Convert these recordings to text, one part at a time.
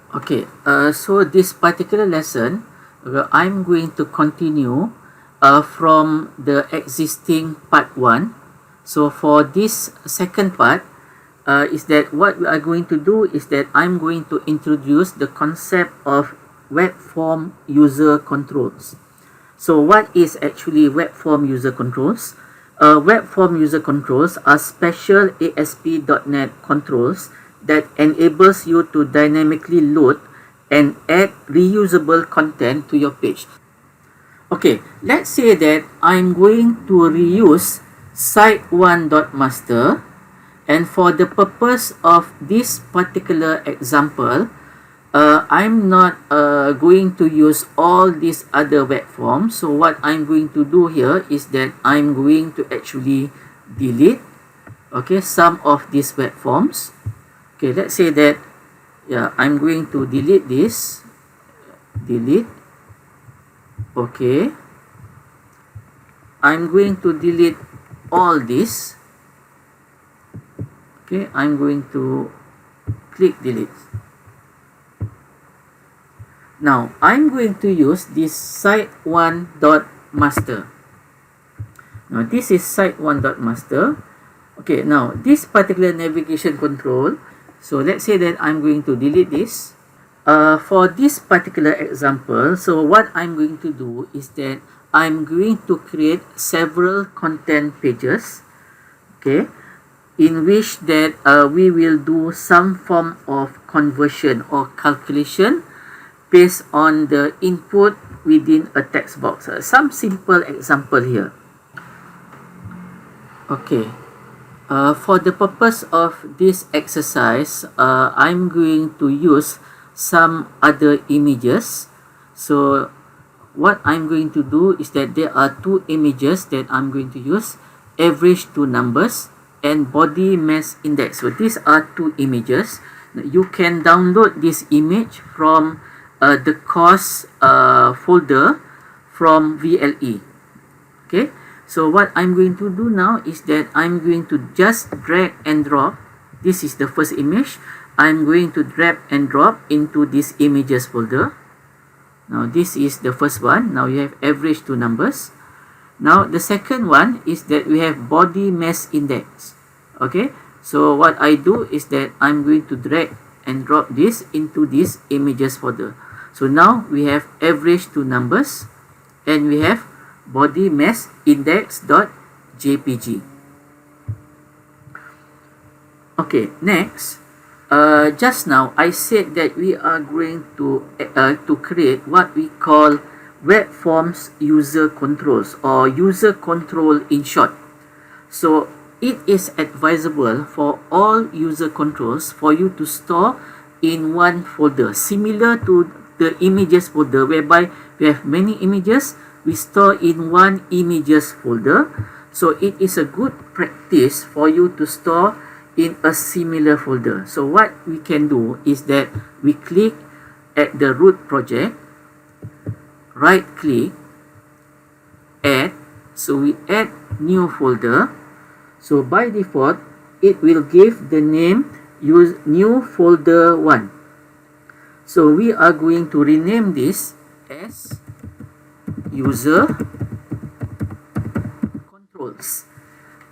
Okay, so this particular lesson, I'm going to continue from the existing part 1. So for this second part, is that what we are going to do is that I'm going to introduce the concept of web form user controls. So what is actually web form user controls? Web form user controls are special ASP.NET controls that enables you to dynamically load and add reusable content to your page. Okay, let's say that I'm going to reuse site1.master, and for the purpose of this particular example, I'm not going to use all these other web forms. So what I'm going to do here is that I'm going to actually delete, okay, some of these web forms. Okay, let's say that, yeah, I'm going to delete this, delete. Okay, I'm going to delete all this. Okay, I'm going to click delete. Now, I'm going to use this site1.master. Now, this is site1.master. Okay, now, this particular navigation control, so let's say that I'm going to delete this. For this particular example, so what I'm going to do is that I'm going to create several content pages, okay, in which that we will do some form of conversion or calculation based on the input within a text box. Some simple example here. Okay, for the purpose of this exercise, I'm going to use some other images. So what I'm going to do is that there are two images that I'm going to use: average to numbers and body mass index. So these are two images. You can download this image from the course folder from VLE. Okay, so what I'm going to do now is that I'm going to just drag and drop. This is the first image. I'm going to drag and drop into this images folder. Now this is the first one. Now you have average to numbers. Now the second one is that we have body mass index. Okay, so what I do is that I'm going to drag and drop this into this images folder. So now we have average to numbers and we have body mass index.jpg. Okay, next, just now I said that we are going to create what we call web forms user controls, or user control in short. So it is advisable for all user controls for you to store in one folder, similar to the images folder, whereby we have many images, we store in one images folder. So it is a good practice for you to store in a similar folder. So what we can do is that we click at the root project, right click, add. So we add new folder. So by default, it will give the name use new folder 1. So we are going to rename this as user controls.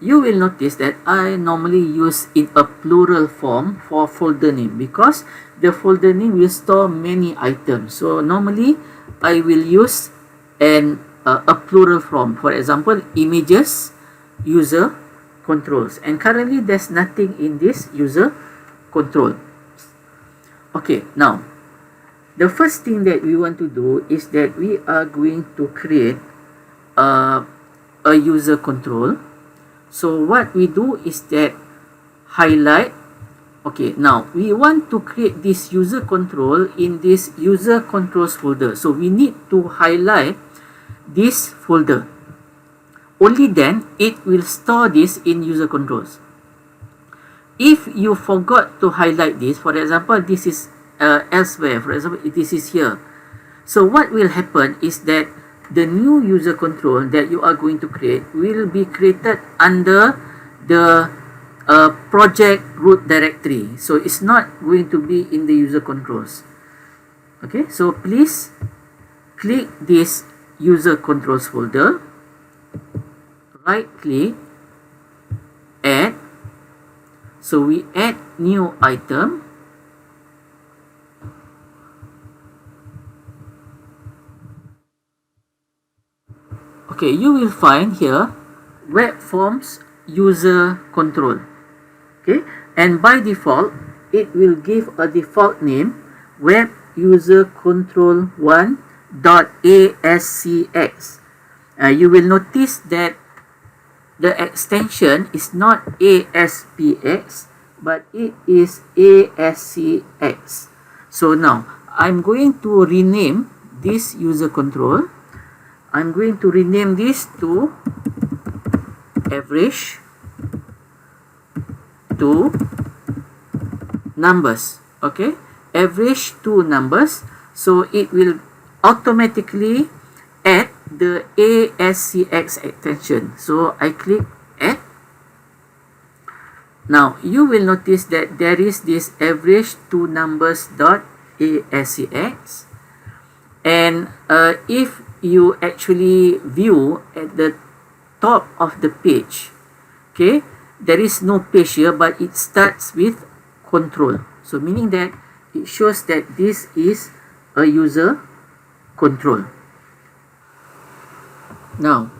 You will notice that I normally use in a plural form for folder name because the folder name will store many items. So normally I will use a plural form. For example, images user controls, and currently there's nothing in this user control. Okay, now the first thing that we want to do is that we are going to create a user control. So what we do is that highlight. Okay, now we want to create this user control in this user controls folder. So we need to highlight this folder. Only then it will store this in user controls. If you forgot to highlight this, for example, this is elsewhere, for example, this is here. So what will happen is that the new user control that you are going to create will be created under the project root directory. So it's not going to be in the user controls. Okay, so please click this user controls folder, right click, add. So we add new item. Okay, you will find here web forms user control. Okay, and by default it will give a default name, web user control 1.ascx. You will notice that the extension is not ASPX, but it is ASCX. So now I'm going to rename this user control. I'm going to rename this to average to numbers. Okay, average to numbers. So it will automatically add the ASCX extension. So I click add. Now you will notice that there is this average to numbers dot ASCX, and if you actually view at the top of the page, okay, there is no page here, but it starts with control. So meaning that it shows that this is a user control. Now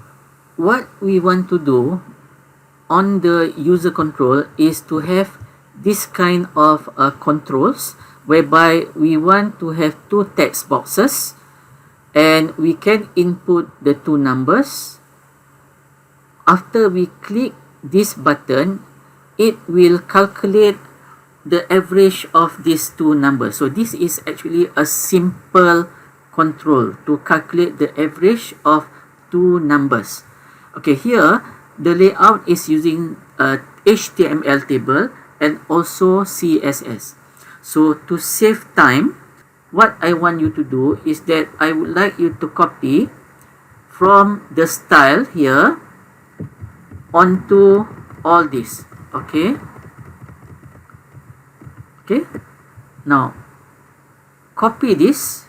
what we want to do on the user control is to have this kind of controls, whereby we want to have two text boxes and we can input the two numbers. After we click this button, it will calculate the average of these two numbers. So this is actually a simple control to calculate the average of two numbers. Okay, here the layout is using a HTML table and also CSS. So to save time, what I want you to do is that I would like you to copy from the style here onto all this. Okay, now copy this.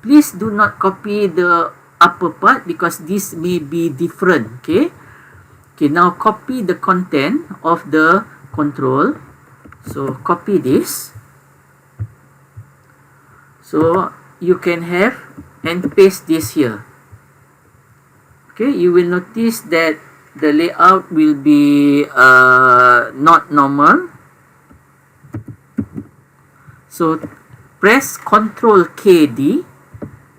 Please do not copy the upper part because this may be different. Okay, now copy the content of the control. So copy this, so you can have and paste this here. Okay, you will notice that the layout will be not normal. So press Ctrl KD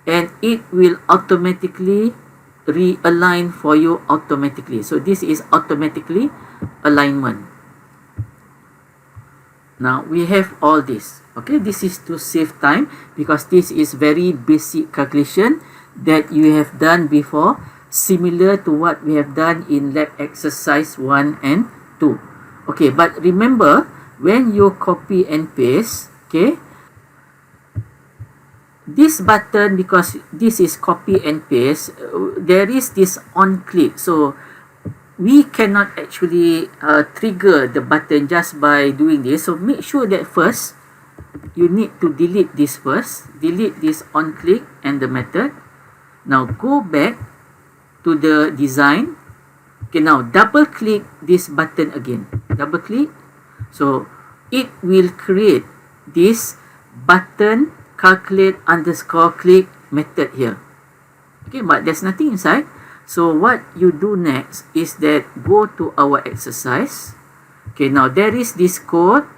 and it will automatically realign for you automatically. So this is automatically alignment. Now we have all this. Okay, this is to save time because this is very basic calculation that you have done before, similar to what we have done in lab exercise 1 and 2. Okay, but remember when you copy and paste, okay, this button, because this is copy and paste, there is this on click. So we cannot actually trigger the button just by doing this. So make sure that first you need to delete this first. Delete this on click and the method. Now go back to the design. Okay, now double click this button again. Double click. So it will create this button calculate underscore click method here. Okay, but there's nothing inside. So what you do next is that go to our exercise. Okay, now there is this code.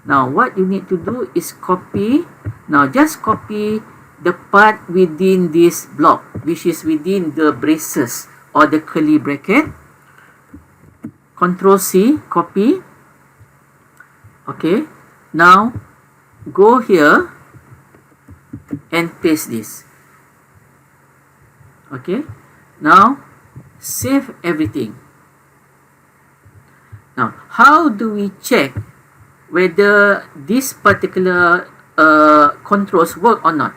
Now what you need to do is copy. Now just copy the part within this block, which is within the braces or the curly bracket. Ctrl C, copy. Okay, now go here and paste this. Okay, now save everything. Now how do we check whether this particular controls work or not?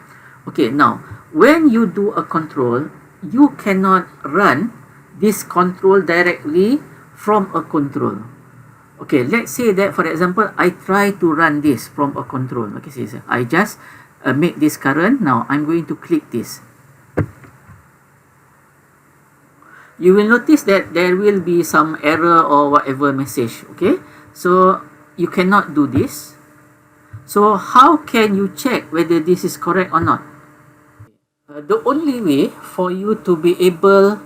Okay, now when you do a control, you cannot run this control directly from a control. Okay, let's say that for example I try to run this from a control. Okay, so I just make this current. Now I'm going to click this. You will notice that there will be some error or whatever message. Okay, so you cannot do this. So how can you check whether this is correct or not? The only way for you to be able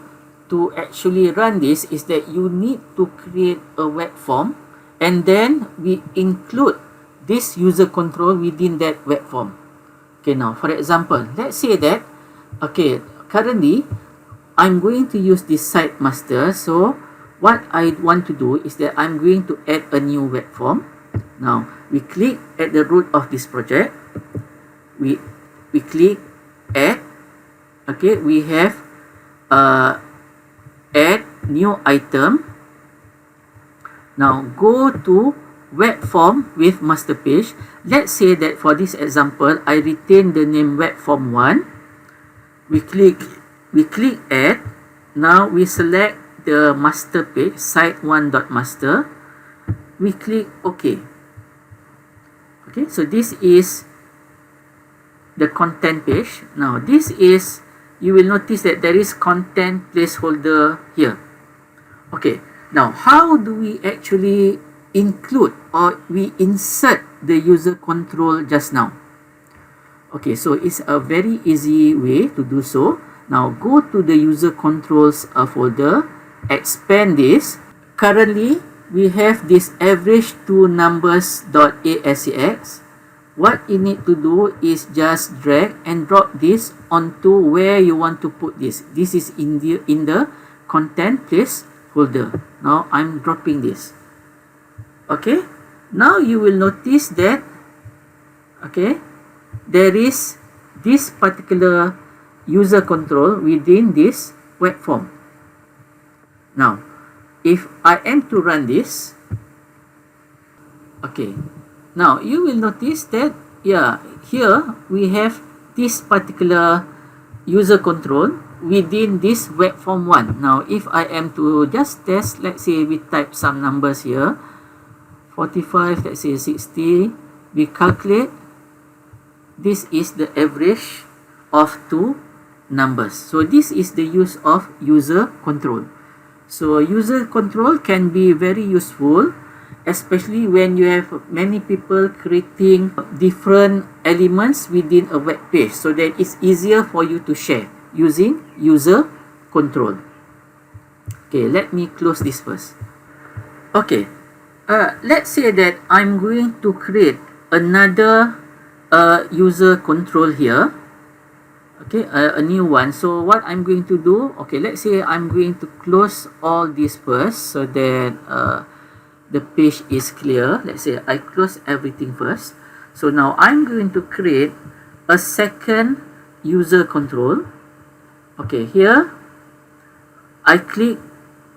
to actually run this is that you need to create a web form, and then we include this user control within that web form. Okay, now for example, let's say that, okay, currently I'm going to use this site master. So what I want to do is that I'm going to add a new web form. Now we click at the root of this project, we click add. Okay, we have add new item. Now go to web form with master page. Let's say that for this example, I retain the name web form 1. We click add. Now we select the master page, site1.master. We click OK. Okay, so this is the content page. Now this is, you will notice that there is content placeholder here. Okay, now how do we actually include or we insert the user control just now? Okay, so it's a very easy way to do so. Now go to the user controls folder, expand this. Currently we have this average two numbers.ascx. What you need to do is just drag and drop this onto where you want to put this. This is in the content place folder. Now I'm dropping this. Okay, now you will notice that, okay, there is this particular user control within this web form. Now if I am to run this, okay, now you will notice that, yeah, here we have this particular user control within this web form 1. Now if I am to just test, let's say we type some numbers here, 45, let's say 60, we calculate, this is the average of two numbers. So this is the use of user control. So user control can be very useful, especially when you have many people creating different elements within a web page, so that it's easier for you to share using user control. Okay, let me close this first. Okay, let's say that I'm going to create another user control here. Okay, a new one. So what I'm going to do, okay, let's say I'm going to close all this first so that the page is clear. Let's say I close everything first. So now I'm going to create a second user control. Okay, here I click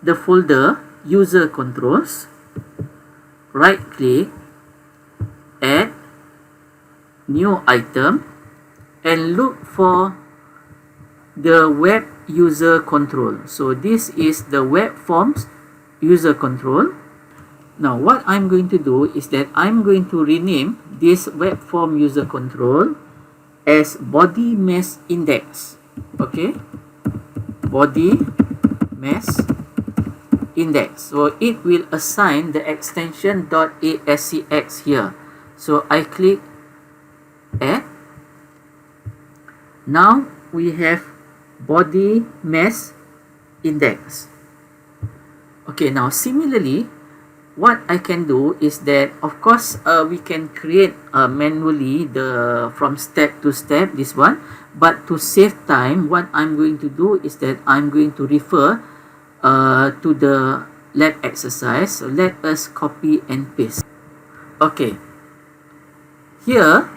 the folder user controls, right click, add new item, and look for the web user control. So this is the web forms user control. Now what I'm going to do is that I'm going to rename this web form user control as body mass index. Okay, body mass index. So it will assign the extension .ascx here. So I click add. Now we have body mass index. Okay, now similarly, what I can do is that, of course, we can create manually from step to step this one, but to save time, what I'm going to do is that I'm going to refer to the lab exercise. So let us copy and paste. Okay, here,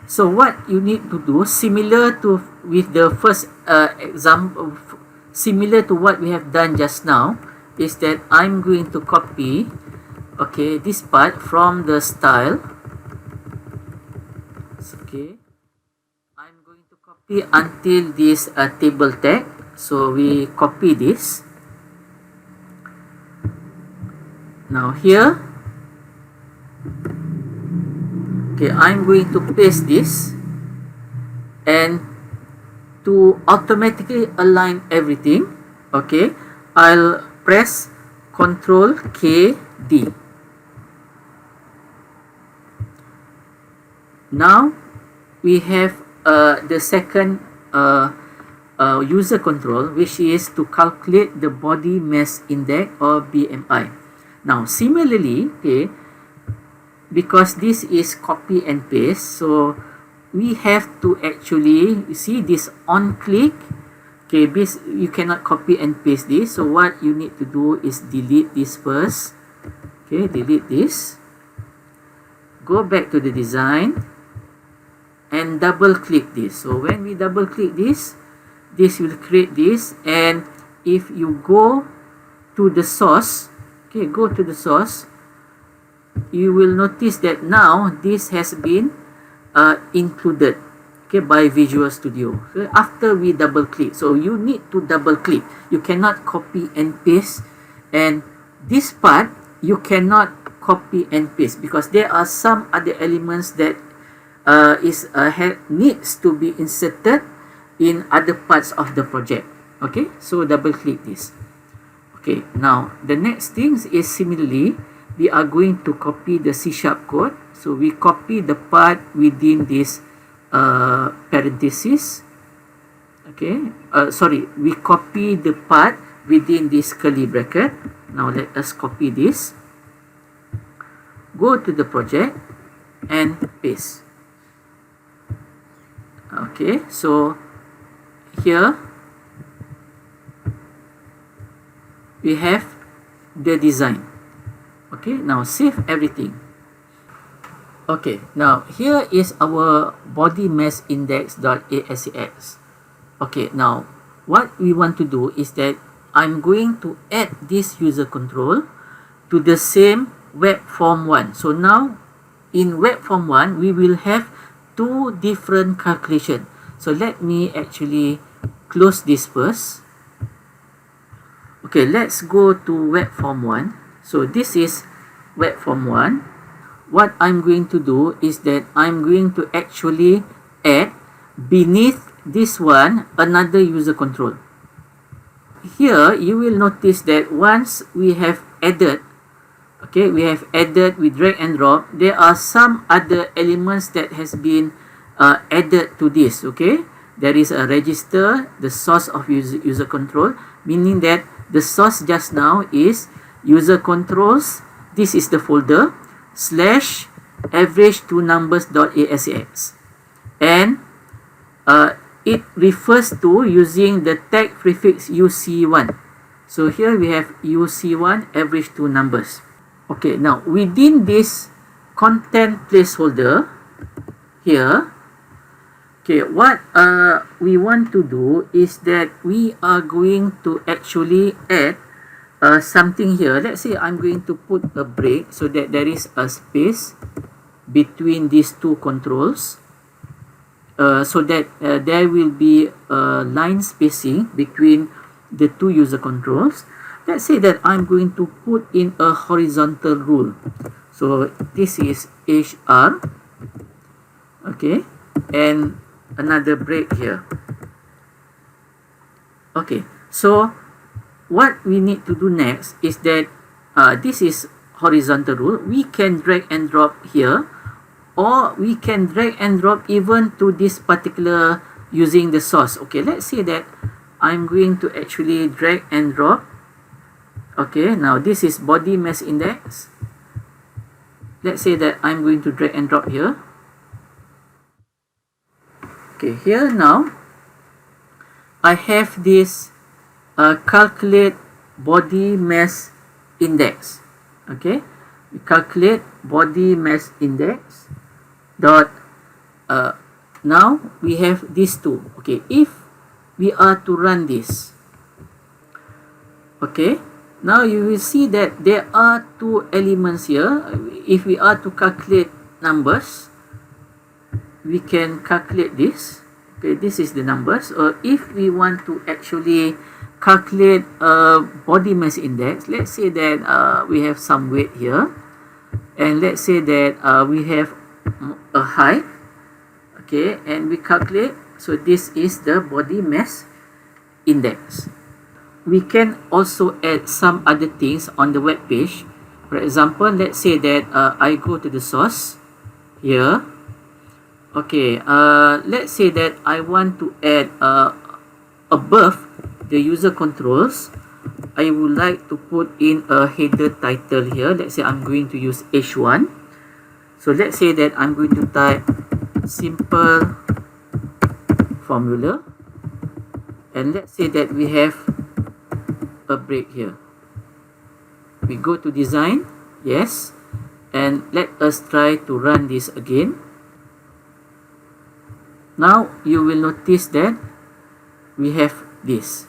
so what you need to do, similar to with the first example, similar to what we have done just now, is that I'm going to copy, okay, this part from the style. Okay, I'm going to copy until this table tag. So we copy this. Now here, okay, I'm going to paste this. and to automatically align everything, okay, I'll press Ctrl K D. Now we have the second user control, which is to calculate the body mass index or BMI. Now similarly, okay, because this is copy and paste, so we have to actually, you see this on click, okay, this you cannot copy and paste this, so what you need to do is delete this first, okay, delete this, go back to the design and double click this. So when we double click this, this will create this, and if you go to the source, okay, go to the source, you will notice that now this has been included, okay, by Visual Studio. So after we double click, so you need to double click, you cannot copy and paste, and this part you cannot copy and paste because there are some other elements that needs to be inserted in other parts of the project. Okay, so double click this. Okay, now the next thing is similarly we are going to copy the C# code. So we copy the part within this parenthesis. Okay, sorry, we copy the part within this curly bracket. Now let us copy this, go to the project and paste. Okay, so here we have the design. Okay, now save everything. Okay, now here is our body mass index.asx. Okay, now what we want to do is that I'm going to add this user control to the same web form 1. So now in web form 1 we will have two different calculations. So let me actually close this first. Okay, let's go to web form 1. So this is web form 1. What I'm going to do is that I'm going to actually add beneath this one another user control. Here you will notice that once we have added, okay, we have added with drag and drop, there are some other elements that has been added to this. Okay, there is a register, the source of user control, meaning that the source just now is user controls. This is the folder / average two numbers.asx, and it refers to using the tag prefix UC1. So here we have UC1 average two numbers. Okay, now within this content placeholder here, okay, what we want to do is that we are going to actually add something here. Let's say I'm going to put a break so that there is a space between these two controls, so that there will be a line spacing between the two user controls. Let's say that I'm going to put in a horizontal rule. So this is HR, okay, and another break here. Okay, so what we need to do next is that this is horizontal rule. We can drag and drop here, or we can drag and drop even to this particular using the source. Okay, let's say that I'm going to actually drag and drop. Okay, now this is body mass index. Let's say that I'm going to drag and drop here. Okay, here now I have this calculate body mass index. Okay, we calculate body mass index dot now we have these two. Okay, if we are to run this, okay, now you will see that there are two elements here. If we are to calculate numbers, we can calculate this. Okay, this is the numbers. Or if we want to actually calculate body mass index, let's say that we have some weight here, and let's say that we have a height, okay, and we calculate So this is the body mass index. We can also add some other things on the web page. For example, let's say that I go to the source here. Okay, let's say that I want to add above the user controls, I would like to put in a header title here. Let's say I'm going to use H1. So let's say that I'm going to type simple formula, and let's say that we have a break here. We go to design, yes, and let us try to run this again. Now you will notice that we have this.